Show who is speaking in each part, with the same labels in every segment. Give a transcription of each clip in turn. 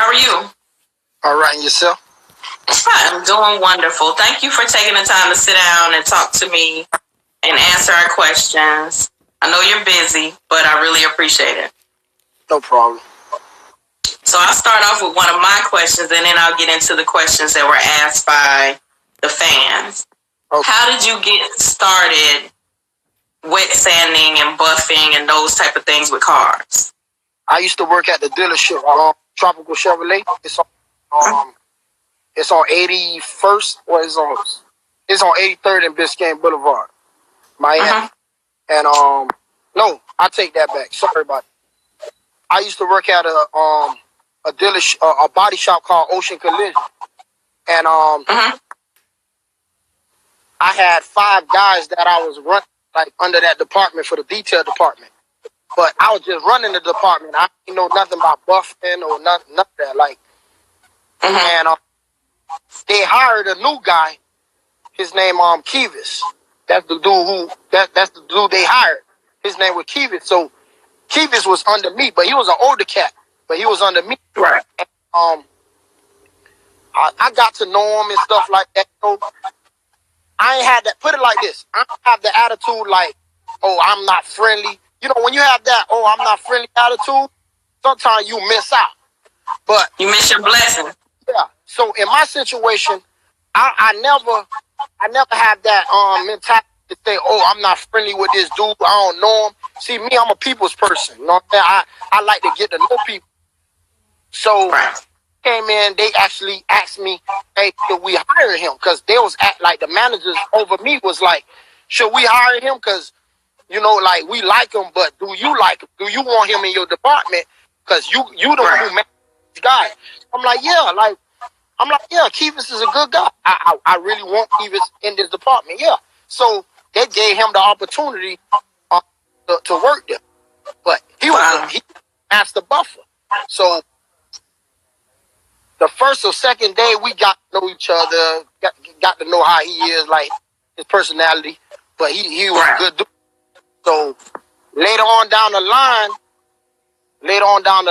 Speaker 1: How are you?
Speaker 2: All right, and yourself?
Speaker 1: I'm doing wonderful. Thank you for taking the time to sit down and talk to me and answer our questions. I know you're busy, but I really appreciate it.
Speaker 2: No problem.
Speaker 1: So I'll start off with one of my questions, and then I'll get into the questions that were asked by the fans. Okay. How did you get started wet sanding and buffing and those type of things with cars?
Speaker 2: I used to work at the dealership, Tropical Chevrolet. It's on 81st, or it's on 83rd and Biscayne Boulevard, Miami. And no, I take that back. Sorry about it. I used to work at a dealership, a body shop called Ocean Collision, and I had 5 guys that I was running like under that department for the detail department. But I was just running the department. I didn't know nothing about buffing or nothing of that. Like, and they hired a new guy. His name Kevis. That's the dude that's the dude they hired. His name was Kevis. So Kevis was under me, but he was an older cat. But he was under me.
Speaker 1: Right.
Speaker 2: And, I got to know him and stuff like that. So I ain't had that. Put it like this. I don't have the attitude like, oh, I'm not friendly. You know, when you have that, oh, I'm not friendly attitude, sometimes you miss out. But
Speaker 1: you miss your blessing.
Speaker 2: Yeah. So in my situation, I never have that mentality to say, oh, I'm not friendly with this dude. I don't know him. See, me, I'm a people's person. You know what I'm saying? I like to get to know people. So came in, they actually asked me, hey, should we hire him? Because they was like the managers over me was like, should we hire him? Because you know, like, we like him, but do you like him? Do you want him in your department? Because you the one who managed this guy. I'm like, yeah, Kevis is a good guy. I really want Kevis in this department, yeah. So they gave him the opportunity to work there. But he was master buffer. So the first or second day, we got to know each other, got to know how he is, like, his personality. But he was a good dude. So later on down the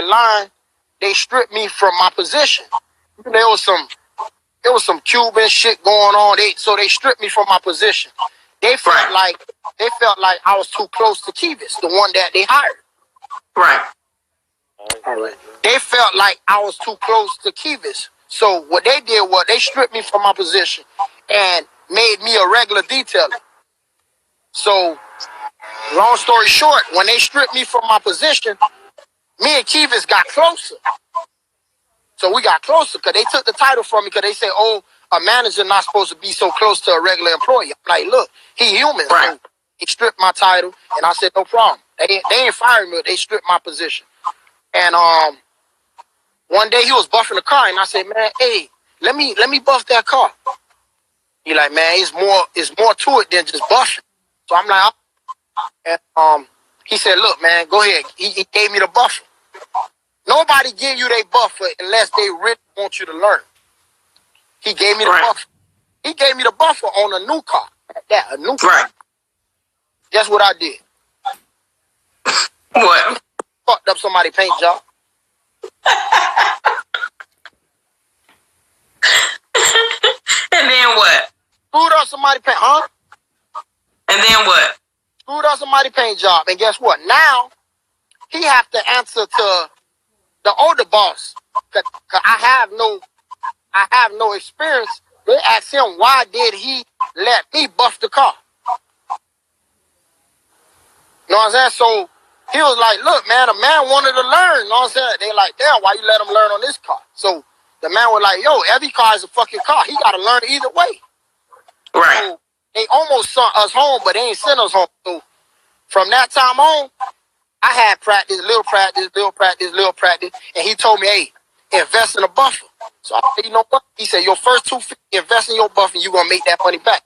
Speaker 2: line, they stripped me from my position. There was some Cuban shit going on. So they stripped me from my position. They felt like I was too close to Kevis, the one that they hired.
Speaker 1: Right.
Speaker 2: All right. They felt like I was too close to Kevis. So what they did was they stripped me from my position and made me a regular detailer. So long story short, when they stripped me from my position, me and Kevis got closer. So we got closer because they took the title from me because they said, oh, a manager not supposed to be so close to a regular employee. I'm like, look, he human.
Speaker 1: Right.
Speaker 2: So he stripped my title, and I said, no problem. They ain't fired me. They stripped my position. And one day he was buffing the car, and I said, man, hey, let me buff that car. He like, man, it's more to it than just buffing. So I'm like, and he said, look, man, go ahead. He gave me the buffer. Nobody give you their buffer unless they really want you to learn. He gave me the buffer. He gave me the buffer on a new car. A new car. Guess what I did?
Speaker 1: What?
Speaker 2: Fucked up somebody's paint job.
Speaker 1: And then what?
Speaker 2: Screwed up somebody's paint, huh?
Speaker 1: And then what?
Speaker 2: Screwed up somebody's paint job. And guess what? Now, he have to answer to the older boss. Cause I have no experience. They asked him, why did he let me buff the car? You know what I'm saying? So he was like, look, man, a man wanted to learn. You know what I'm saying? They like, damn, why you let him learn on this car? So the man was like, yo, every car is a fucking car. He got to learn either way.
Speaker 1: Right.
Speaker 2: So they almost sent us home, but they ain't sent us home. So from that time on, I had little practice. And he told me, hey, invest in a buffer. So I said, you know what? He said, your first $250, invest in your buffer, and you're going to make that money back.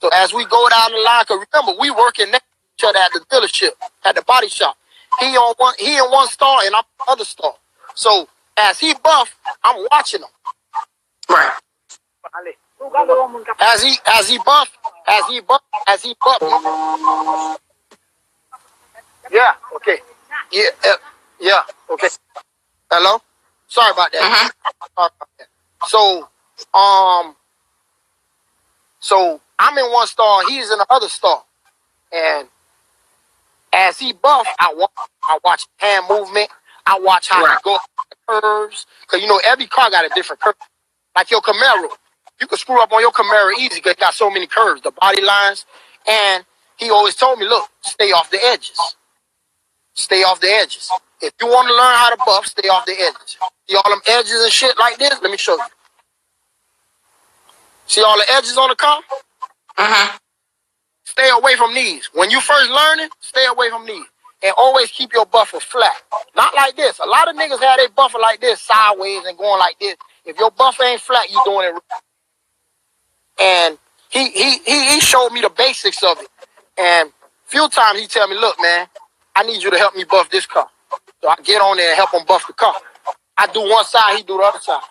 Speaker 2: So as we go down the line, because remember, we working next to each other at the dealership, at the body shop. He in one store, and I'm in the other store. So as he buff, I'm watching him.
Speaker 1: Right.
Speaker 2: As he buff. Yeah, okay. Yeah, okay. Hello? Sorry about that.
Speaker 1: Mm-hmm.
Speaker 2: Sorry about that. So I'm in one stall, he's in the other stall. And as he buff, I watch hand movement. I watch how he goes curves. Because, you know, every car got a different curve. Like your Camaro. You can screw up on your Camaro easy because it got so many curves, the body lines. And he always told me, look, stay off the edges. Stay off the edges. If you want to learn how to buff, stay off the edges. See all them edges and shit like this? Let me show you. See all the edges on the car?
Speaker 1: Uh-huh.
Speaker 2: Stay away from these. When you first learning, stay away from these. And always keep your buffer flat. Not like this. A lot of niggas have their buffer like this, sideways and going like this. If your buffer ain't flat, you doing it wrong. And he showed me the basics of it. And a few times he tell me, look, man, I need you to help me buff this car. So I get on there and help him buff the car. I do one side, he do the other side.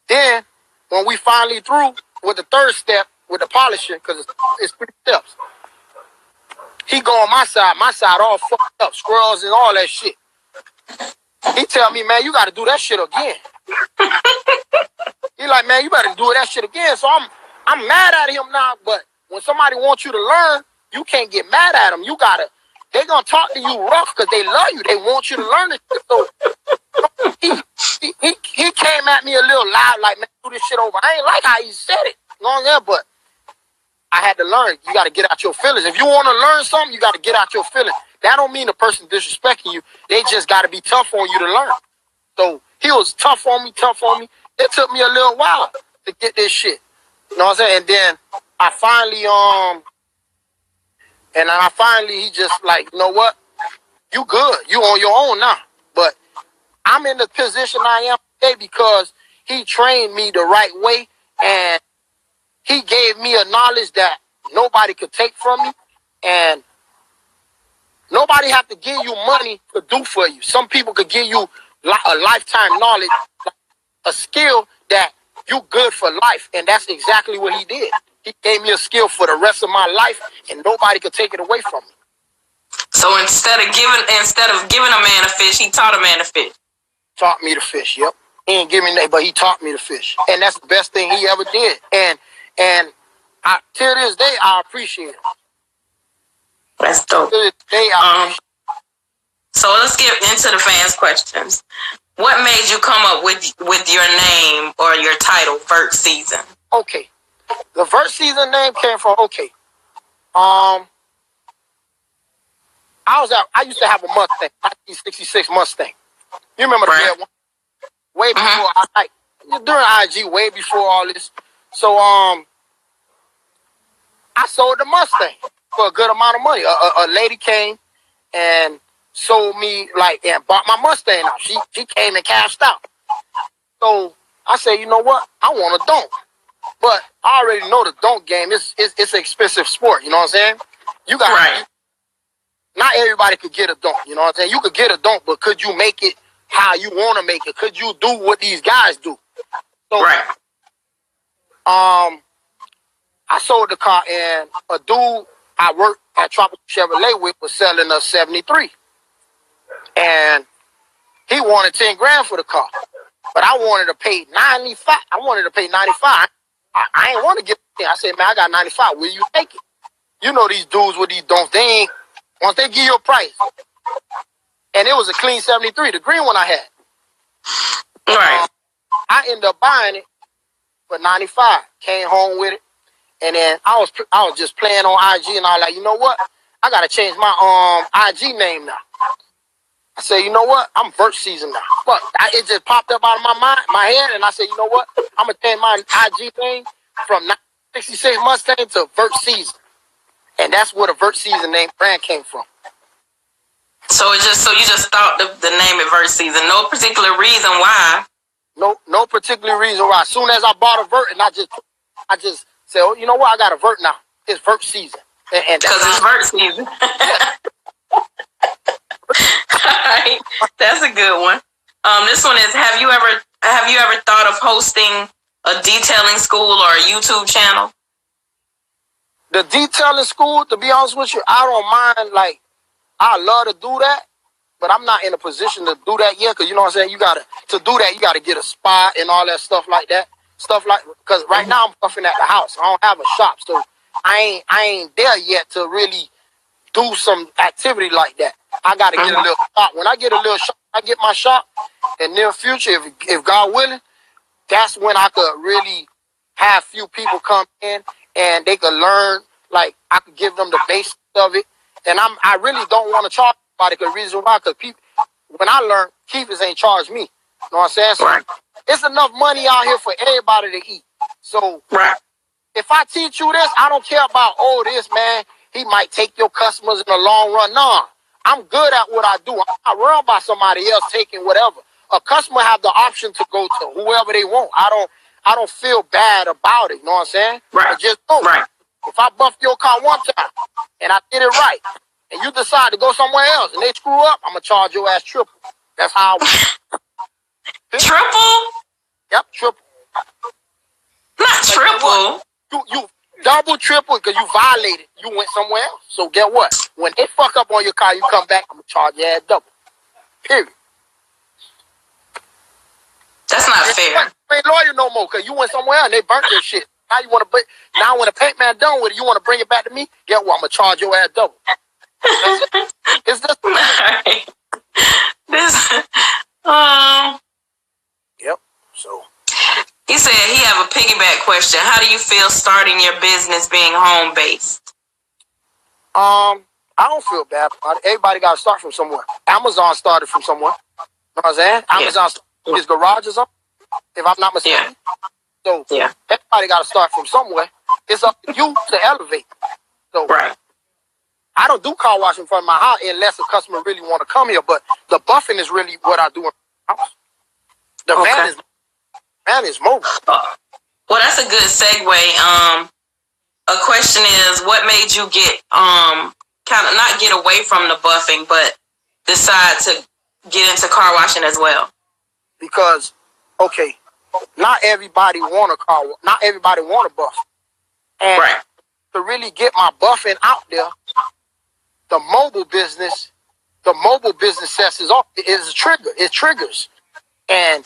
Speaker 2: Then, when we finally through with the third step, with the polishing, because it's 3 steps, he go on my side all fucked up, scrolls and all that shit. He tell me, man, you got to do that shit again. He like, man, you better do that shit again. So I'm mad at him now, but when somebody wants you to learn, you can't get mad at them. They gonna talk to you rough because they love you. They want you to learn it. So he came at me a little loud, like, man, do this shit over. I ain't like how he said it. Long there, but I had to learn. You got to get out your feelings. If you want to learn something, you got to get out your feelings. That don't mean the person disrespecting you. They just got to be tough on you to learn. So he was tough on me. It took me a little while to get this shit. You know what I'm saying? And then I finally, he just like, you know what? You good. You on your own now. But I'm in the position I am today because he trained me the right way, and he gave me a knowledge that nobody could take from me, and nobody have to give you money to do for you. Some people could give you a lifetime knowledge, a skill that you good for life, and that's exactly what he did. He gave me a skill for the rest of my life, and nobody could take it away from me.
Speaker 1: So instead of giving a man a fish, he taught a man to fish.
Speaker 2: Taught me to fish, yep. He ain't give me that, but he taught me to fish, and that's the best thing he ever did. And till this day, I appreciate it.
Speaker 1: That's dope.
Speaker 2: Till this day, I appreciate it.
Speaker 1: So let's get into the fans' questions. What made you come up with your name or your title, Vert Season?
Speaker 2: Okay. The Vert Season name came from, I used to have a Mustang, 1966 Mustang. You remember the red one? Way before, during IG, way before all this. So, I sold the Mustang for a good amount of money. A lady came and sold me, and bought my Mustang out. She came and cashed out. So, I said, you know what? I want a donk. But I already know the donk game. It's an expensive sport, you know what I'm saying? You got not everybody could get a donk, you know what I'm saying? You could get a donk, but could you make it how you want to make it? Could you do what these guys do? So, I sold the car, and a dude I worked at Tropical Chevrolet with was selling us 73. And he wanted 10 grand for the car. But I wanted to pay 95. I ain't want to get it. I said, man, I got 95. Will you take it? You know these dudes with these don'ts, they ain't, once they give you a price. And it was a clean 73, the green one I had. I ended up buying it for 95. Came home with it. And then I was just playing on IG, and I was like, you know what? I got to change my IG name now. I said, you know what? I'm Vert Season now. But it just popped up out of my head, and I said, you know what? I'm going to change my IG name from 66 Mustang to Vert Season. And that's where the Vert Season name brand came from.
Speaker 1: So you just thought the name of Vert Season. No particular reason why?
Speaker 2: No particular reason why. As soon as I bought a Vert, and I just said, oh, you know what? I got a Vert now. It's Vert Season.
Speaker 1: Because it's Vert Season. Alright, that's a good one. This one is: Have you ever thought of hosting a detailing school or a YouTube channel?
Speaker 2: The detailing school, to be honest with you, I don't mind. I love to do that, but I'm not in a position to do that yet. Cause you know what I'm saying. You gotta get a spot and all that stuff like that. Cause right now I'm buffing at the house. I don't have a shop, so I ain't there yet to really do some activity like that. I gotta get a little shop. When I get a little shop, I get my shop in near future, if God willing, that's when I could really have few people come in and they could learn. Like I could give them the basics of it. And I really don't want to charge anybody. The reason why, because people, when I learned, Keepers ain't charged me. You know what I'm saying? So it's enough money out here for everybody to eat. So if I teach you this, I don't care about, this man, he might take your customers in the long run. Nah, I'm good at what I do. I'm not worried about somebody else taking whatever. A customer have the option to go to whoever they want. I don't feel bad about it. You know what I'm saying? I just don't. If I buff your car one time and I did it right, and you decide to go somewhere else and they screw up, I'm gonna charge your ass triple. That's how I
Speaker 1: Triple?
Speaker 2: Yep, triple.
Speaker 1: Not triple.
Speaker 2: You double, triple, because you violated. You went somewhere else. So get what? When they fuck up on your car, you come back, I'm gonna charge your ass double. Period.
Speaker 1: That's not fair.
Speaker 2: You ain't loyal no more because you went somewhere else and they burnt your shit. Now when the paint man done with it, you want to bring it back to me? Get what? I'm gonna charge your ass double. It's this.
Speaker 1: Right. This.
Speaker 2: Yep. So.
Speaker 1: He said he have a piggyback question. How do you feel starting your business being home based?
Speaker 2: I don't feel bad about it. Everybody got to start from somewhere. Amazon started from somewhere. You know what I'm saying? Amazon started his garages up, if I'm not mistaken. So everybody got to start from somewhere. It's up to you to elevate. So I don't do car wash in front of my house unless a customer really want to come here. But the buffing is really what I do in my house. The van is mobile.
Speaker 1: Well, that's a good segue. A question is, what made you get kind of not get away from the buffing, but decide to get into car washing as well?
Speaker 2: Because not everybody want a car. Not everybody want a buff. And to really get my buffing out there, the mobile business sets is a trigger. It triggers. And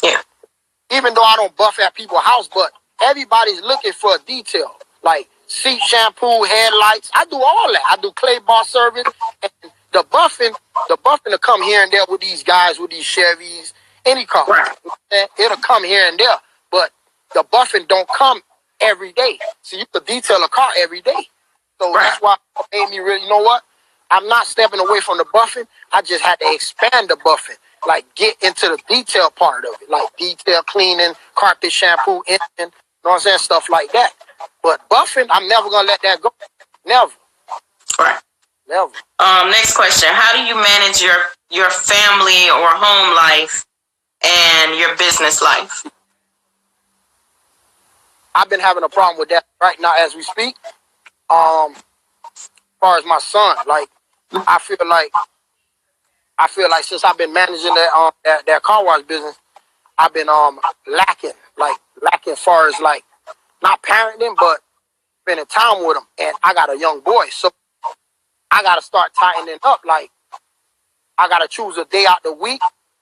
Speaker 2: even though I don't buff at people's house, but everybody's looking for a detail. Like seat shampoo, headlights. I do all that. I do clay bar service. And the buffing to come here and there with these guys, with these Chevys, any car. It'll come here and there. But the buffing don't come every day. So you could detail a car every day. So that's why it made me really, you know what? I'm not stepping away from the buffing. I just had to expand the buffing. Like get into the detail part of it. Like detail cleaning, carpet shampoo, you know what I'm saying? Stuff like that. But buffing, I'm never going to let that go. Never. Never.
Speaker 1: Next question. How do you manage your family or home life and your business life?
Speaker 2: I've been having a problem with that right now as we speak. As far as my son, like I feel like since I've been managing that car wash business, I've been lacking as far as like not parenting, but spending time with him. And I got a young boy, so I got to start tightening up. Like I got to choose a day out the week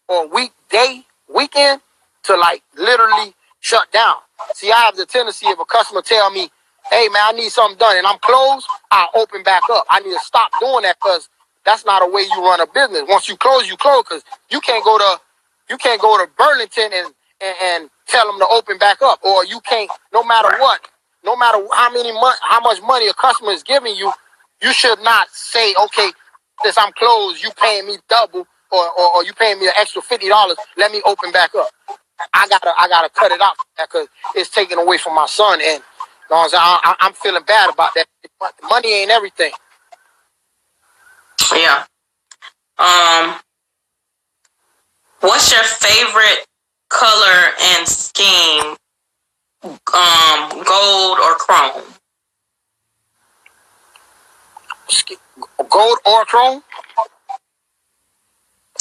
Speaker 2: or weekend to like literally shut down. See, I have the tendency if a customer tell me, hey man, I need something done and I'm closed, I'll open back up. I need to stop doing that because that's not a way you run a business. Once you close, because you can't go to Burlington and tell them to open back up, or you can't. No matter what, no matter how much money a customer is giving you, you should not say, okay, since I'm closed, you paying me double, or you paying me an extra $50. Let me open back up. I gotta cut it out because it's taken away from my son, and you know, I'm feeling bad about that. Money ain't everything.
Speaker 1: Yeah. What's your favorite color and scheme? Gold or chrome?
Speaker 2: Gold or chrome?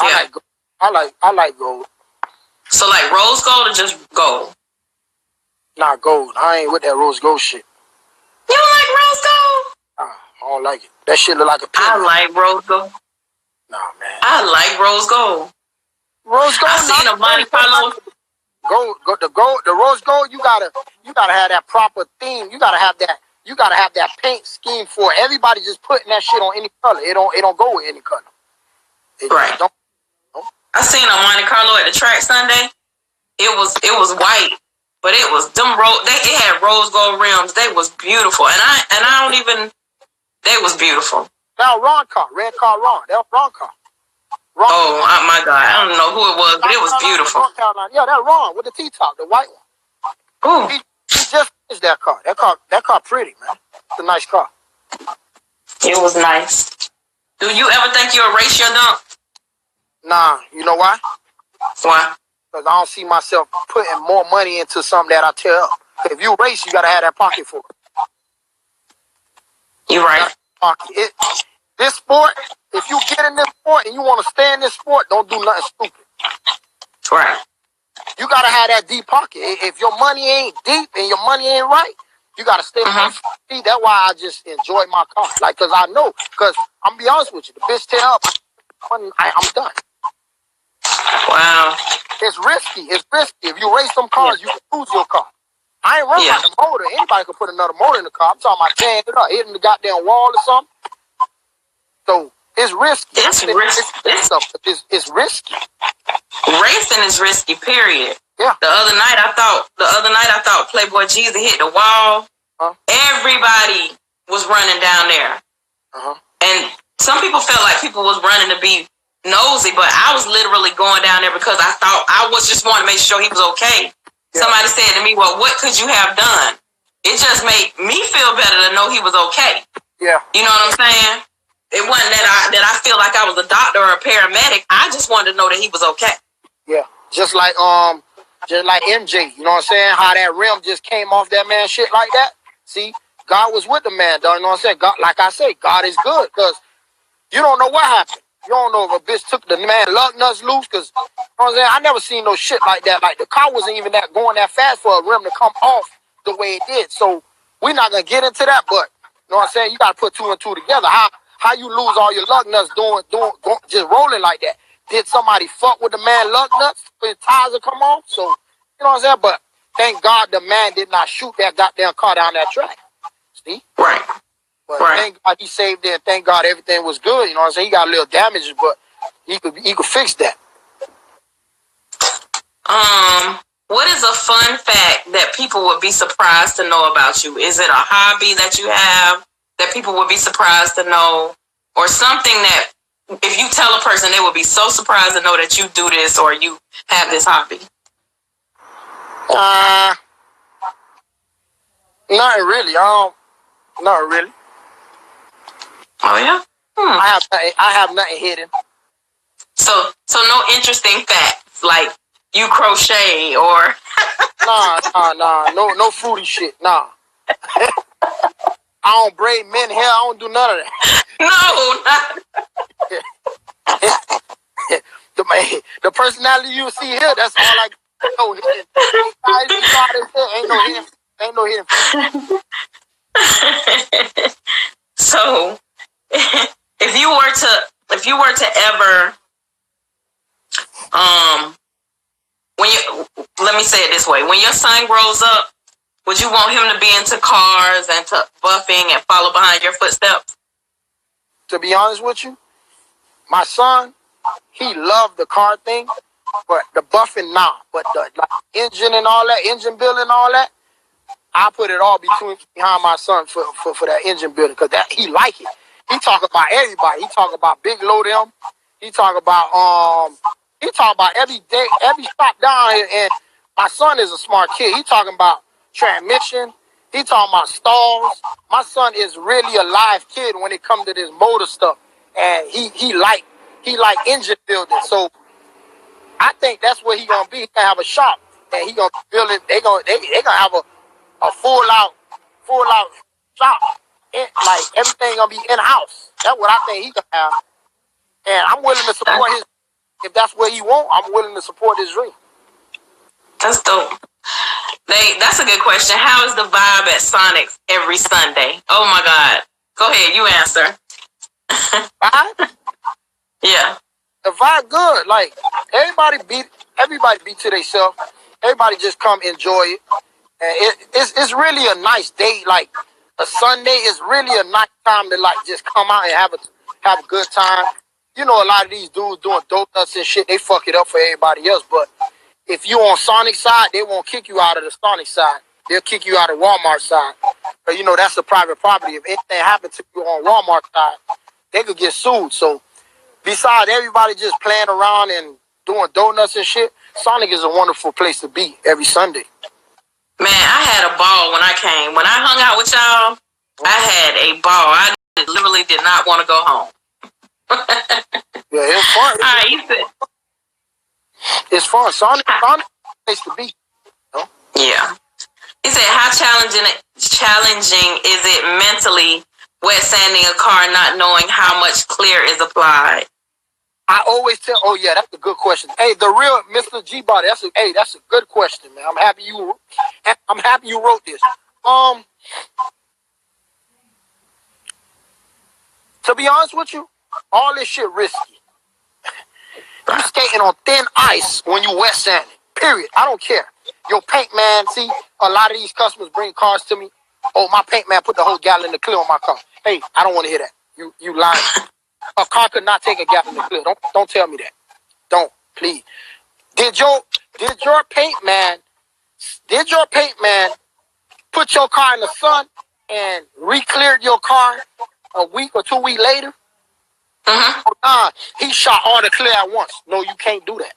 Speaker 1: Yeah.
Speaker 2: I like gold.
Speaker 1: So like rose gold or just gold?
Speaker 2: Nah, gold. I ain't with that rose gold shit.
Speaker 1: You don't like rose gold?
Speaker 2: I don't like it. That shit look like a pin.
Speaker 1: I like rose gold.
Speaker 2: Nah, man.
Speaker 1: I like rose gold.
Speaker 2: Rose gold.
Speaker 1: I seen a Monte Carlo.
Speaker 2: The rose gold. You gotta have that proper theme. You gotta have that paint scheme for it. Everybody just putting that shit on any color. It don't go with any color.
Speaker 1: Right. I seen a Monte Carlo at the track Sunday. It was white, but it was them it had rose gold rims. They was beautiful, and I don't even. They was beautiful.
Speaker 2: That was Ron car, red car Ron. That was Ron car.
Speaker 1: My God, I don't know who it was, but it was beautiful.
Speaker 2: Yeah, that Ron with the T-top, the white one. Ooh. He just finished that car. That car pretty, man. It's a nice car.
Speaker 1: It was nice. Do you ever think you'll race your dunk?
Speaker 2: Nah, you know why?
Speaker 1: Why?
Speaker 2: Because I don't see myself putting more money into something that I tear up. If you race, you gotta have that pocket for it.
Speaker 1: You're right.
Speaker 2: This sport, if you get in this sport and you want to stay in this sport, don't do nothing stupid.
Speaker 1: Right.
Speaker 2: You gotta have that deep pocket. If your money ain't deep and your money ain't right, you gotta stay deep. That's why I just enjoy my car. Like, cause I know. Cause I'm be honest with you, the bitch tear up, I'm done.
Speaker 1: Wow.
Speaker 2: It's risky. If you race some cars, you can lose your car. I ain't worried about the motor. Anybody can put another motor in the car. I'm talking about tearing it up, hitting the goddamn wall or something. So it's risky.
Speaker 1: It's risky.
Speaker 2: It's risky.
Speaker 1: Racing is risky, period.
Speaker 2: Yeah.
Speaker 1: The other night I thought Playboy Jeezy hit the wall. Everybody was running down there. And some people felt like people was running to be nosy, but I was literally going down there because I thought I was just wanting to make sure he was okay. Yeah. Somebody said to me, well, what could you have done? It just made me feel better to know he was okay.
Speaker 2: Yeah.
Speaker 1: You know what I'm saying? It wasn't that I feel like I was a doctor or a paramedic. I just wanted to know that he was okay.
Speaker 2: Yeah. Just like MJ, you know what I'm saying? How that rim just came off that man shit like that. See, God was with the man, though. You know what I'm saying? God, like I say, God is good because you don't know what happened. You don't know if a bitch took the man lug nuts loose because, you know what I'm saying? I never seen no shit like that. Like, the car wasn't even going that fast for a rim to come off the way it did. So, we're not going to get into that, but, you know what I'm saying? You got to put two and two together. How you lose all your lug nuts doing just rolling like that? Did somebody fuck with the man lug nuts for his tires to come off? So, you know what I'm saying? But thank God the man did not shoot that goddamn car down that track. See?
Speaker 1: Right.
Speaker 2: But thank God he saved it. Thank God everything was good. You know what I'm saying? He got a little damages, but he could fix that.
Speaker 1: What is a fun fact that people would be surprised to know about you? Is it a hobby that you have that people would be surprised to know, or something that if you tell a person, they would be so surprised to know that you do this or you have this hobby?
Speaker 2: Nothing really. Not really.
Speaker 1: Oh yeah.
Speaker 2: I have nothing hidden.
Speaker 1: So no interesting facts like you crochet or
Speaker 2: Nah. No fruity shit. Nah. I don't braid men hair. I don't do none of that. No, the personality you see here, that's all I know. Ain't no hidden.
Speaker 1: So, if you were to ever, let me say it this way: when your son grows up, would you want him to be into cars and to buffing and follow behind your footsteps?
Speaker 2: To be honest with you, my son, he loved the car thing, but the buffing, nah. But the engine and all that, engine building and all that, I put it all behind my son for that engine building because that he like it. He talk about everybody. He talk about Big Low them. He talk about every day, every shop down here. And my son is a smart kid. He talking about transmission. He talking about stalls. My son is really a live kid when it comes to this motor stuff, and he like engine building. So I think that's where he gonna be. He gonna have a shop, and he gonna build it. They gonna have a full out shop. Like everything gonna be in house. That's what I think he gonna have, and I'm willing to support his. If that's what he want, I'm willing to support his dream.
Speaker 1: That's dope. That's a good question. How is the vibe at Sonic's every Sunday? Oh my God. Go ahead, you answer.
Speaker 2: Vibe?
Speaker 1: Yeah.
Speaker 2: The vibe good. Like everybody be to themselves. Everybody just come enjoy it. And it's really a nice day. Like a Sunday is really a nice time to like just come out and have a good time. You know, a lot of these dudes doing donuts and shit, they fuck it up for everybody else. But if you on Sonic side, they won't kick you out of the Sonic side. They'll kick you out of Walmart side. But you know, that's a private property. If anything happened to you on Walmart side, they could get sued. So besides everybody just playing around and doing donuts and shit, Sonic is a wonderful place to be every Sunday.
Speaker 1: Man, I had a ball when I came. When I hung out with y'all, I had a ball. I literally did not want to go home.
Speaker 2: Yeah, it's fun. It's fun. Sonic is a place to be. You know?
Speaker 1: Yeah. He said, how challenging is it mentally wet sanding a car not knowing how much clear is applied?
Speaker 2: I always tell, oh yeah, that's a good question. Hey, the real Mr. G Body, that's a good question, man. I'm happy you wrote this. To be honest with you, all this shit risky. You skating on thin ice when you wet sanding. Period. I don't care. Your paint man, see, a lot of these customers bring cars to me. Oh, my paint man put the whole gallon of clear on my car. Hey, I don't want to hear that. You lying. A car could not take a gallon of clear. Don't tell me that. Don't, please. Did your paint man put your car in the sun and re-cleared your car a week or 2 weeks later? He shot all the clear at once. No, you can't do that.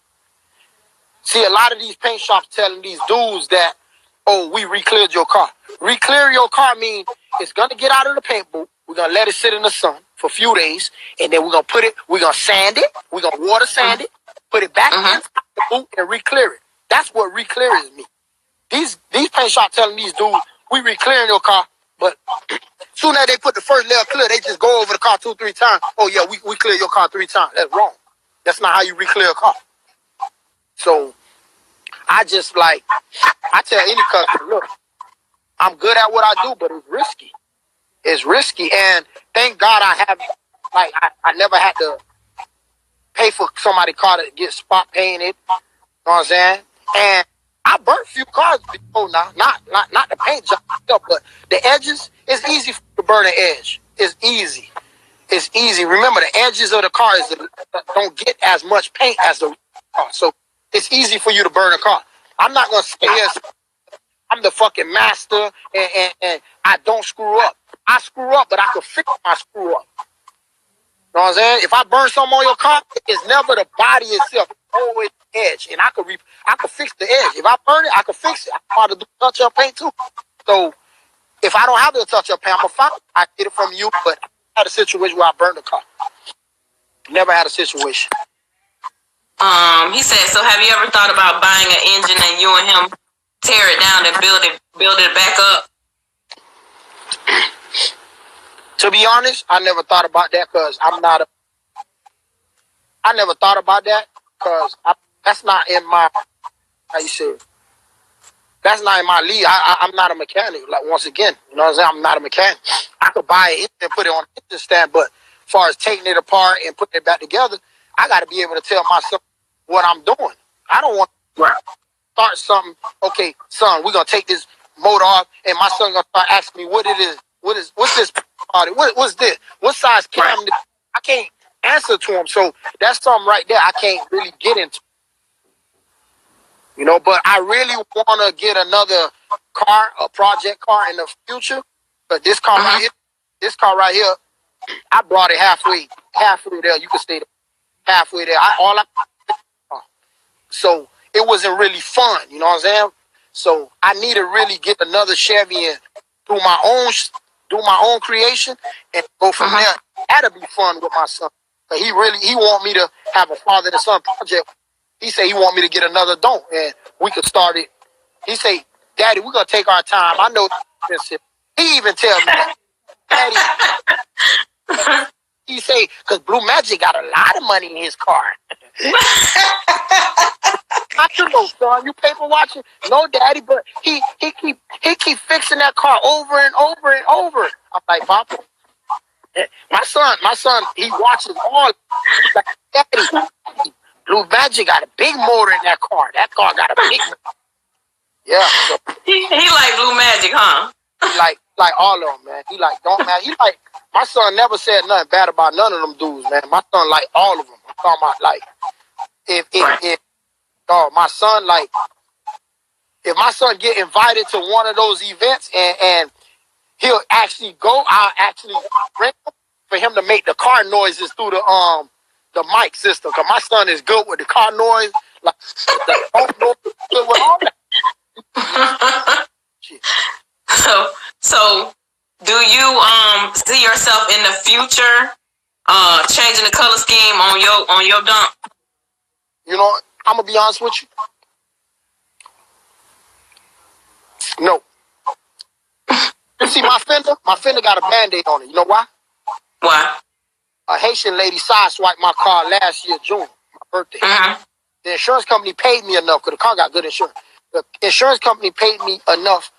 Speaker 2: See, a lot of these paint shops telling these dudes that, oh, we re-cleared your car. Re-clear your car means it's going to get out of the paint booth. We're going to let it sit in the sun for a few days, and then we're going to sand it, we're going to water sand it, put it back inside the booth and re-clear it. That's what re-clear is mean. These paint shops telling these dudes, we re-clearing your car, but soon as they put the first layer clear, they just go over the car 2-3 times. Oh yeah, we clear your car 3 times. That's wrong. That's not how you re-clear a car. So I tell any customer, look, I'm good at what I do, but it's risky. It's risky, and thank God I never had to pay for somebody's car to get spot painted. You know what I'm saying? And I burnt a few cars before now, not the paint job, but the edges. It's easy to burn an edge. It's easy. It's easy. Remember, the edges of the cars don't get as much paint as the car, so it's easy for you to burn a car. I'm not gonna say yes. I'm the fucking master, and I don't screw up. I screw up, but I can fix my screw up. You know what I'm saying? If I burn something on your car, it's never the body itself. It's always the edge, and I can fix the edge. If I burn it, I can fix it. I know how to do touch-up paint too. So if I don't have the touch-up paint, I'm gonna find it. I get it from you, but I had a situation where I burned the car. Never had a situation.
Speaker 1: He said, so have you ever thought about buying an engine and you and him tear it down and build it back up?
Speaker 2: To be honest, I never thought about that because I never thought about that because that's not in my, how you say it? That's not in my league. I'm not a mechanic. Like, once again, you know what I'm saying? I'm not a mechanic. I could buy it and put it on the engine stand, but as far as taking it apart and putting it back together, I got to be able to tell myself what I'm doing. I don't want to start something. Okay, son, we're going to take this motor off, and my son going to start asking me what it is. What's this? What's this? What size cam? I can't answer to him. So that's something right there I can't really get into. You know, but I really want to get another car, a project car in the future. But this car right here, I brought it halfway there. You can stay halfway there. So it wasn't really fun. You know what I'm saying? So I need to really get another Chevy and do my own creation and go from there. That'll be fun with my son. But he want me to have a father and son project. He said he want me to get another dome and we could start it. He say, Daddy, we're gonna take our time. I know it's expensive. He even tell me that. Daddy, he say, because Blue Magic got a lot of money in his car. I should know, son. You paper watching? No, Daddy, but he keep fixing that car over and over and over. I'm like, Papa, My son, he watches all. He's like, Daddy, Blue Magic got a big motor in that car. That car got a big motor. Yeah. So
Speaker 1: he like Blue Magic, huh?
Speaker 2: He like all of them, man. He like, don't man. He like, my son never said nothing bad about none of them dudes, man. My son like all of them. I'm talking about like, if my son like, if my son get invited to one of those events and he'll actually go, I'll actually bring him for him to make the car noises through the mic system. Cause my son is good with the car noise, like the phone noise, good with all that. Shit.
Speaker 1: So do you see yourself in the future changing the color scheme on your dump?
Speaker 2: You know, I'm gonna be honest with you. No. You see my fender got a Band-Aid on it. You know why?
Speaker 1: Why?
Speaker 2: A Haitian lady sideswiped my car last year, June, my birthday.
Speaker 1: Mm-hmm.
Speaker 2: The insurance company paid me enough, because the car got good insurance. The insurance company paid me enough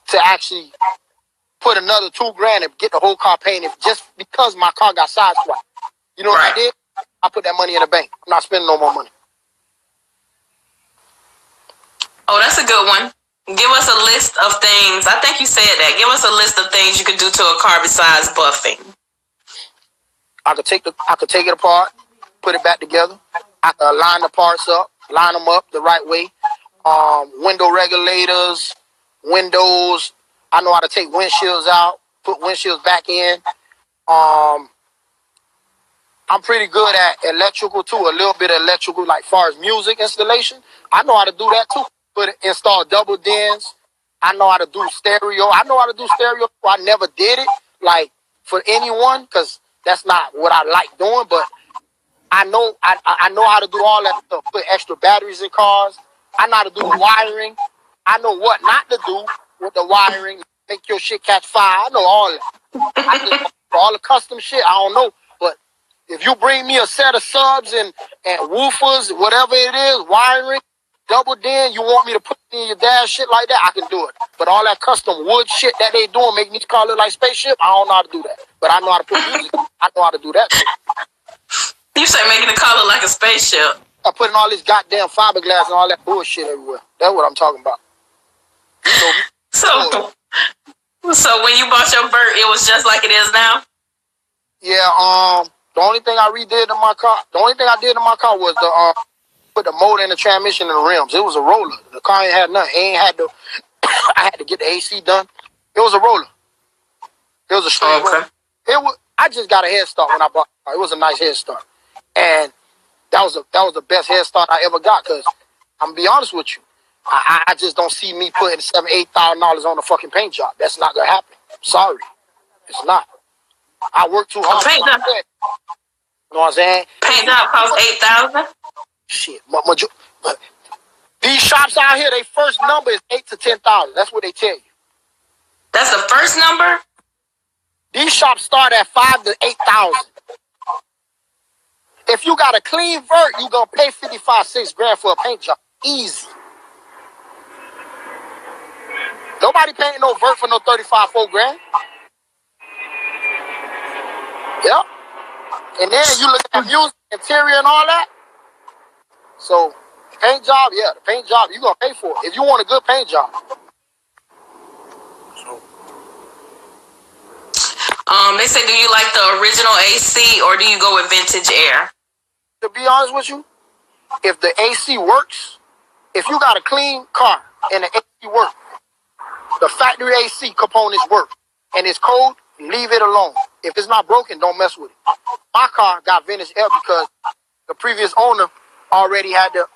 Speaker 2: to actually put another $2,000 and get the whole car painted just because my car got sideswiped. You know what I did? I put that money in the bank. I'm not spending no more money.
Speaker 1: Oh, that's a good one. Give us a list of things. I think you said that. Give us a list of things you could do to a car besides buffing.
Speaker 2: I could take it apart, put it back together. I could line the parts up, line them up the right way. Window regulators, windows. I know how to take windshields out, put windshields back in. I'm pretty good at electrical too, a little bit of electrical, like far as music installation. I know how to do that too. Install double dens. I know how to do stereo. I know how to do stereo. I never did it like for anyone because that's not what I like doing. But I know how to do all that stuff. Put extra batteries in cars. I know how to do the wiring. I know what not to do with the wiring. Make your shit catch fire. I know all that. I just all the custom shit. I don't know, but if you bring me a set of subs and woofers, whatever it is, wiring. Double den, you want me to put in your dash shit like that, I can do it. But all that custom wood shit that they doing, making these cars look like spaceship, I don't know how to do that. But I know how to put music. I know how to do that too.
Speaker 1: You say making the car look like a spaceship.
Speaker 2: I'm putting all this goddamn fiberglass and all that bullshit everywhere. That's what I'm talking about. You know me.
Speaker 1: So when you bought your Vert, it was just like it is now?
Speaker 2: Yeah, the only thing I did in my car was put the motor in the transmission and the rims. It was a roller. The car ain't had nothing. I had to get the AC done. It was a roller. It was a straight roller. I just got a head start when I bought the car. It was a nice head start. And that was the best head start I ever got because I'm gonna be honest with you. I just don't see me putting $7,000-8,000 on a fucking paint job. That's not gonna happen. Sorry. It's not. I work too hard.
Speaker 1: Paint job.
Speaker 2: You know what I'm saying?
Speaker 1: Paint job costs $8,000?
Speaker 2: Shit. These shops out here, their first number is 8,000 to 10,000. That's what they tell you.
Speaker 1: That's the first number?
Speaker 2: These shops start at 5,000 to 8,000. If you got a clean Vert, you gonna pay $55,000-$60,000 for a paint job. Easy. Nobody painting no Vert for no $35,000-$40,000. Yep. And then you look at music, interior, and all that. So, paint job, yeah, the paint job, you're going to pay for it if you want a good paint job.
Speaker 1: They say, do you like the original AC or do you go with vintage air?
Speaker 2: To be honest with you, if the AC works, if you got a clean car and the AC works, the factory AC components work, and it's cold, leave it alone. If it's not broken, don't mess with it. My car got vintage air because the previous owner already had the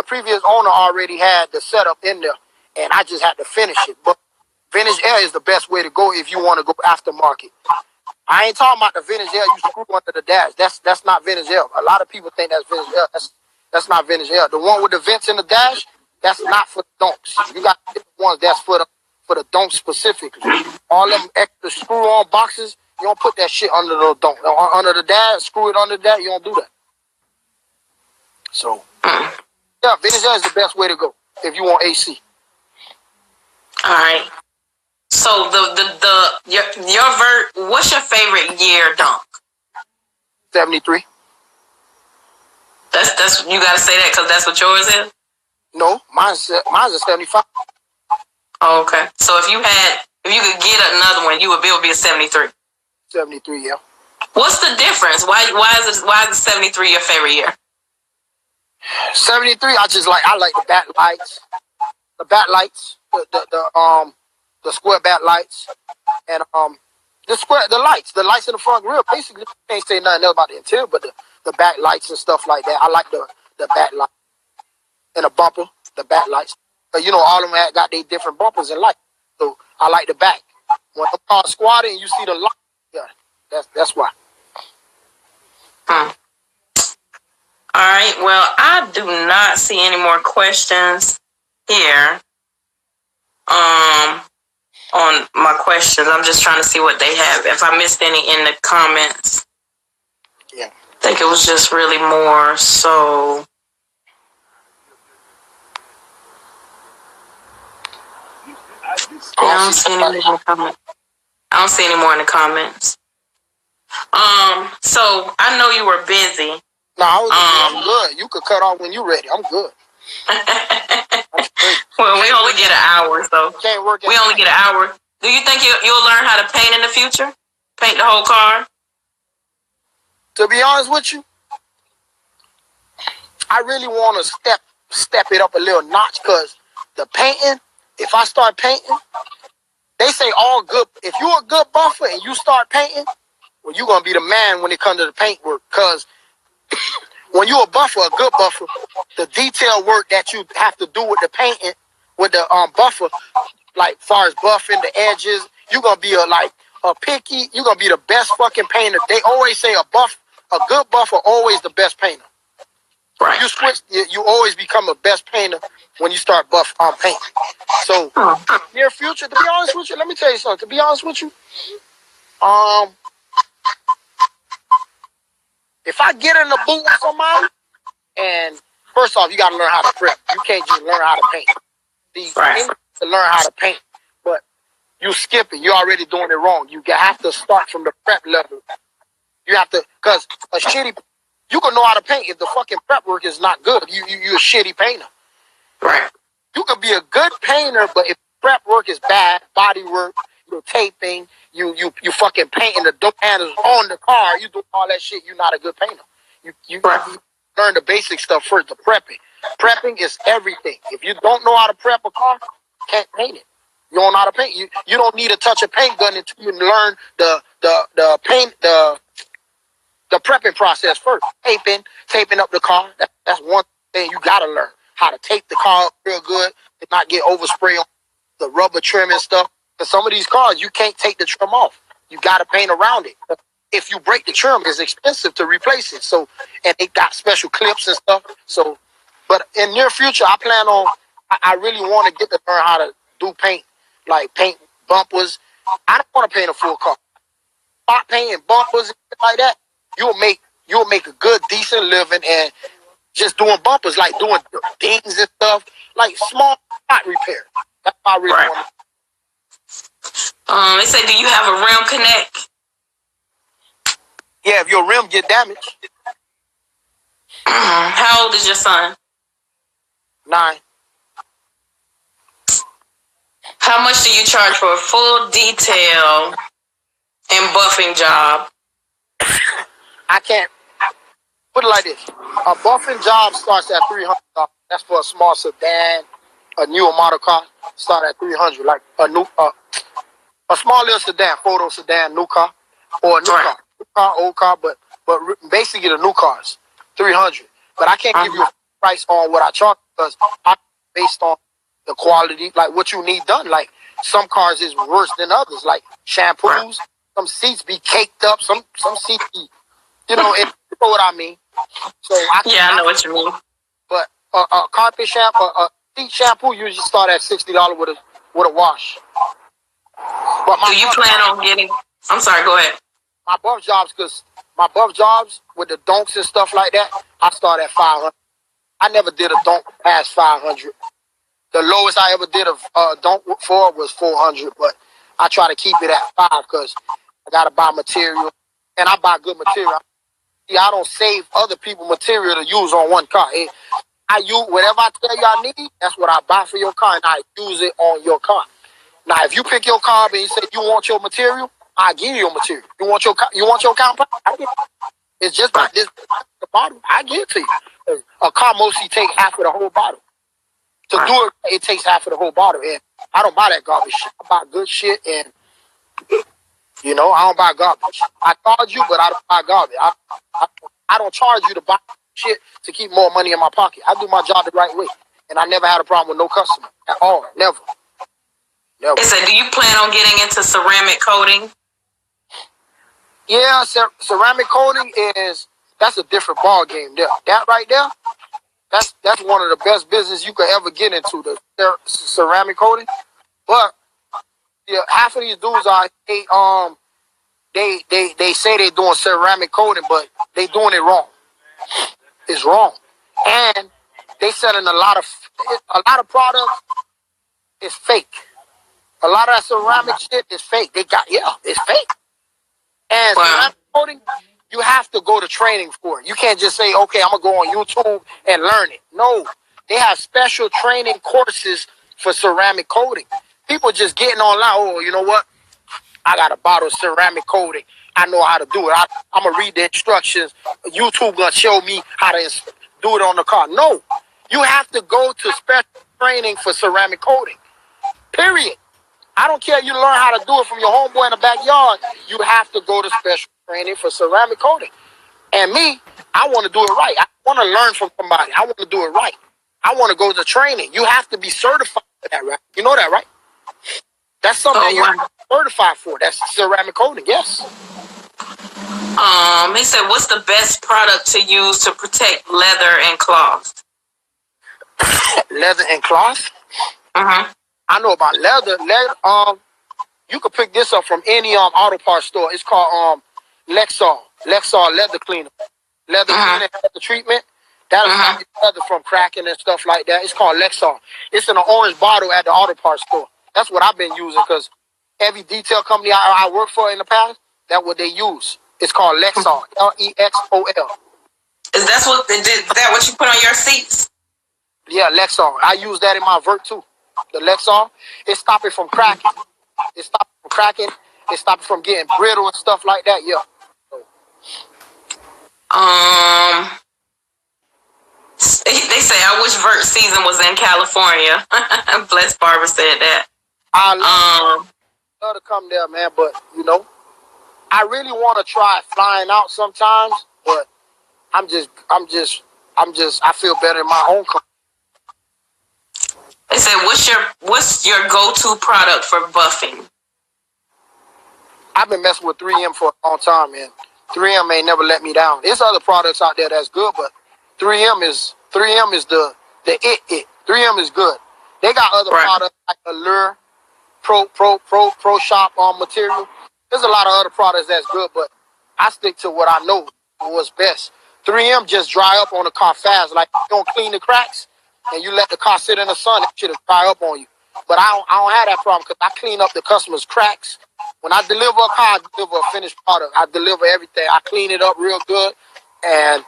Speaker 2: previous owner already had the setup in there, and I just had to finish it. But vintage air is the best way to go if you want to go aftermarket. I ain't talking about the vintage air you screw under the dash. That's not vintage air. A lot of people think that's vintage air. That's not vintage air. The one with the vents in the dash, that's not for the donks. You got the ones that's for the donks specifically. All them extra screw-on boxes, you don't put that shit under the donk. Under the dash, screw it under that. You don't do that. So, yeah, vintage air is the best way to go if you want AC.
Speaker 1: All right. So your Vert, what's your favorite year dunk?
Speaker 2: 73.
Speaker 1: That's you gotta say that because that's what yours is?
Speaker 2: No, mine's a 75.
Speaker 1: Oh, okay. So if you could get another one, you would be a 73.
Speaker 2: 73, yeah.
Speaker 1: What's the difference? Why is the 73 your favorite year?
Speaker 2: 73, I like the backlights. The backlights, the square backlights, and the lights in the front grill. Basically, you can't say nothing else about the interior, but the backlights and stuff like that. I like the backlight and the bumper, the backlights. But all of them got their different bumpers and lights. So I like the back. When the car squatting and you see the light, yeah, that's why.
Speaker 1: All right. Well, I do not see any more questions here. On my questions, I'm just trying to see what they have. If I missed any in the comments,
Speaker 2: yeah,
Speaker 1: I think it was just really more so. I don't see any more in the comments. I don't see any more in the comments. So I know you were busy.
Speaker 2: No, I'm good. You could cut off when you're ready. I'm good.
Speaker 1: Well, we only get an hour, so we only get an hour. Do you think you'll learn how to paint in the future? Paint the whole car?
Speaker 2: To be honest with you, I really want to step it up a little notch because the painting, if I start painting, they say all good. If you're a good buffer and you start painting, well, you're going to be the man when it comes to the paint work because when you're a good buffer, the detail work that you have to do with the painting, with the buffer, like far as buffing the edges, you're gonna be a picky. You're gonna be the best fucking painter. They always say a good buffer always the best painter.
Speaker 1: Right.
Speaker 2: You switch, you always become a best painter when you start painting. So near future, to be honest with you, let me tell you something. To be honest with you, if I get in the booth with somebody, and first off, you got to learn how to prep. You can't just learn how to paint. To learn how to paint, but you skip it. You're already doing it wrong. You have to start from the prep level. You have to, because you can know how to paint if the fucking prep work is not good. You're a shitty painter.
Speaker 1: Right.
Speaker 2: You could be a good painter, but if prep work is bad, body work, taping, you fucking painting the door handles on the car, you do all that shit, you're not a good painter. You learn the basic stuff first, the prepping. Prepping is everything. If you don't know how to prep a car, you can't paint it. You don't know how to paint. You don't need to touch a paint gun until you learn the prepping process first. Taping up the car. That's one thing you gotta learn. How to tape the car up real good and not get overspray on the rubber trim and stuff. Because some of these cars, you can't take the trim off. You gotta paint around it. If you break the trim, it's expensive to replace it. So, and it got special clips and stuff. So, but in near future, I plan on. I really want to get to learn how to do paint, like paint bumpers. I don't want to paint a full car. Start painting bumpers and shit like that. You'll make a good, decent living and just doing bumpers, like doing dings and stuff, like small spot repair. That's how I really want to.
Speaker 1: They say, do you have a rim connect?
Speaker 2: Yeah, if your rim get damaged.
Speaker 1: How old is your son?
Speaker 2: 9.
Speaker 1: How much do you charge for a full detail and buffing job?
Speaker 2: I can't put it like this. A buffing job starts at $300. That's for a small sedan, a newer model car. Start at $300, like a small little sedan, 4-door sedan, new car, or a new car. New car, old car, but basically the new cars, $300. But I can't give you a price on what I charge because I'm based on the quality, like what you need done. Like some cars is worse than others, like shampoos. Some seats be caked up. Some seats be, you know what I mean. So
Speaker 1: I know what you mean.
Speaker 2: But a carpet shampoo, a seat shampoo usually start at $60 with a wash. But
Speaker 1: do you plan on getting? I'm sorry. Go ahead.
Speaker 2: My buff jobs with the donks and stuff like that, I start at $500. I never did a donk past $500. The lowest I ever did a donk for was $400, but I try to keep it at 5 because I gotta buy material, and I buy good material. See, I don't save other people material to use on one car. I use whatever I tell you I need. That's what I buy for your car, and I use it on your car. Now, if you pick your car up and you say you want your material, I give you your material. You want your compound? I give it. It's just about this the bottle. I give it to you. A car mostly take half of the whole bottle. To do it, it takes half of the whole bottle, and I don't buy that garbage shit. I buy good shit, and I don't buy garbage. I charge you, but I don't buy garbage. I don't charge you to buy shit to keep more money in my pocket. I do my job the right way, and I never had a problem with no customer at all. Never.
Speaker 1: So, do you plan on getting into ceramic coating?
Speaker 2: Yeah, ceramic coating that's a different ball game there. That right there, that's one of the best business you could ever get into, the ceramic coating. But yeah, half of these dudes they say they're doing ceramic coating, but they doing it wrong. It's wrong, and they selling a lot of products is fake. A lot of that ceramic shit is fake. It's fake. And ceramic coating, you have to go to training for it. You can't just say, okay, I'm going to go on YouTube and learn it. No, they have special training courses for ceramic coating. People just getting online, oh, you know what? I got a bottle of ceramic coating. I know how to do it. I'm going to read the instructions. YouTube going to show me how to do it on the car. No, you have to go to special training for ceramic coating. Period. I don't care if you learn how to do it from your homeboy in the backyard. You have to go to special training for ceramic coating. And me, I want to do it right. I want to learn from somebody. I want to do it right. I want to go to training. You have to be certified for that, right? You know that, right? That's something you're certified for. That's ceramic coating, yes.
Speaker 1: He said, what's the best product to use to protect leather and cloth?
Speaker 2: Leather and cloth?
Speaker 1: Uh-huh.
Speaker 2: I know about leather. You can pick this up from any auto parts store. It's called Lexol leather cleaner. Leather cleaner, leather treatment. That'll stop your leather from cracking and stuff like that. It's called Lexol. It's in an orange bottle at the auto parts store. That's what I've been using because every detail company I worked for in the past, that's what they use. It's called Lexol. Lexol.
Speaker 1: Is that what you put on your seats?
Speaker 2: Yeah, Lexol. I use that in my Vert too. The Lexol, it stops it from cracking. It stops it from cracking. It stops it from getting brittle and stuff like that. Yeah.
Speaker 1: They say I wish Vert season was in California. Bless Barbara said that.
Speaker 2: I love to come there, man, but I really want to try flying out sometimes, but I feel better in my own country.
Speaker 1: They said, what's your go-to product for buffing?
Speaker 2: I've been messing with 3M for a long time, man. 3M ain't never let me down. There's other products out there that's good, but 3M is the it. 3M is good. They got other products like Allure, Pro Shop material. There's a lot of other products that's good, but I stick to what I know was best. 3M just dry up on the car fast. Like, you don't clean the cracks and you let the car sit in the sun, it should dry up on you. But I don't have that problem because I clean up the customer's cracks. When I deliver a car, I deliver a finished product. I deliver everything. I clean it up real good, and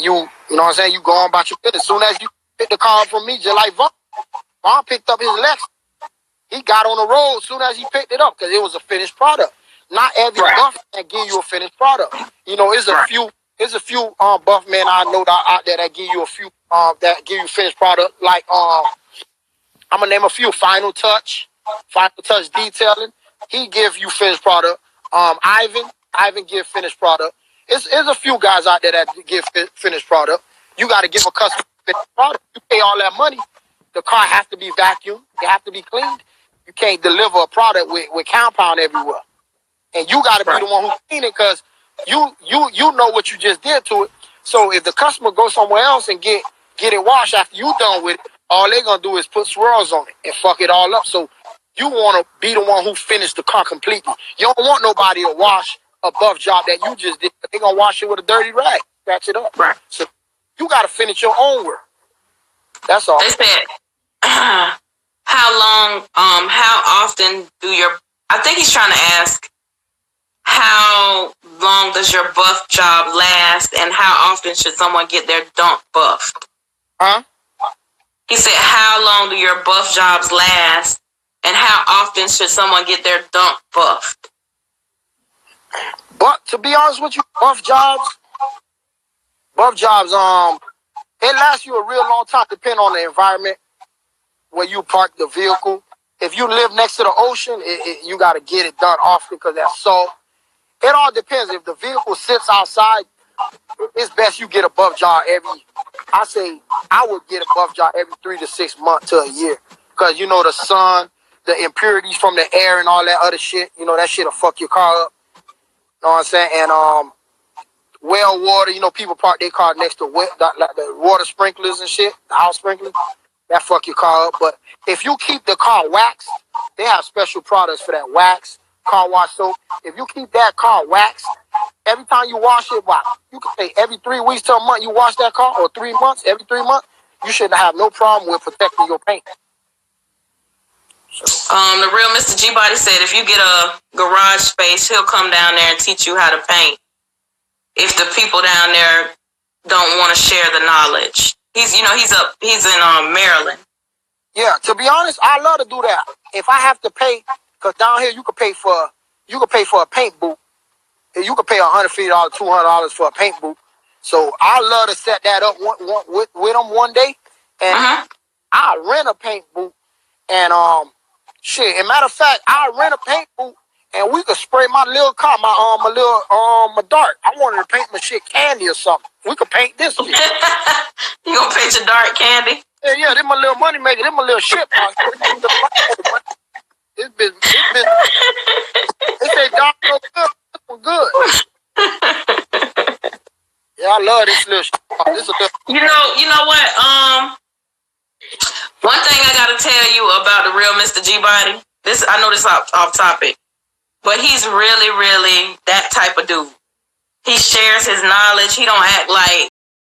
Speaker 2: you know what I'm saying? You go on about your business. As soon as you pick the car up from me, just like Vaughn picked up his Lex. He got on the road as soon as he picked it up because it was a finished product. Not every buff can give you a finished product. It's a few buff men I know that out there that give you a few that give you finished product. Like I'm gonna name a few. Final Touch Detailing. He give you finished product. Ivan give finished product. There's a few guys out there that give finished product. You got to give a customer finished product. You pay all that money. The car has to be vacuumed. It has to be cleaned. You can't deliver a product with compound everywhere. And you got to be the one who clean it because you know what you just did to it. So if the customer goes somewhere else and get it washed after you done with it, all they're going to do is put swirls on it and fuck it all up. So you want to be the one who finished the car completely. You don't want nobody to wash a buff job that you just did. They're going to wash it with a dirty rag, scratch it up.
Speaker 1: Right.
Speaker 2: So you got to finish your own work. That's all.
Speaker 1: They said, how often do your I think he's trying to ask, how long does your buff job last, and how often should someone get their dunk buffed?
Speaker 2: Huh?
Speaker 1: He said, how long do your buff jobs last, and how often should someone get their dunk buffed?
Speaker 2: But to be honest with you, buff jobs, it lasts you a real long time, depending on the environment where you park the vehicle. If you live next to the ocean, you got to get it done often because that's salt. It all depends. If the vehicle sits outside, it's best you get a buff job I would get a buff job every 3 to 6 months to a year. Because, you know, the sun, the impurities from the air and all that other shit, you know, that shit'll fuck your car up. You know what I'm saying? And well water, you know, people park their car next to the water sprinklers and shit, the house sprinklers. That fuck your car up. But if you keep the car waxed, they have special products for that wax, car wash soap. If you keep that car waxed, every time you wash it, you can say every 3 weeks to a month you wash that car, or 3 months, every 3 months, you shouldn't have no problem with protecting your paint.
Speaker 1: The real Mr. G-Body said if you get a garage space, he'll come down there and teach you how to paint. If the people down there don't want to share the knowledge. He's in Maryland.
Speaker 2: Yeah, to be honest, I love to do that. If I have to pay, because down here you can pay for a paint booth. You can pay $150, $200 for a paint booth. So I love to set that up with them one day, and I rent a paint booth. And shit, as a matter of fact, I rent a paint booth, and we could spray my little car, my dart. I wanted to paint my shit candy or something. We could paint this shit.
Speaker 1: You gonna paint your dart candy?
Speaker 2: Yeah, this my little money maker. This my little shit. This bitch. They say dart so good. This one good. Yeah, I love this little shit.
Speaker 1: You know what? One thing I gotta tell you about the real Mr. G-Body. I know this off topic, but he's really, really that type of dude. He shares his knowledge. He don't act like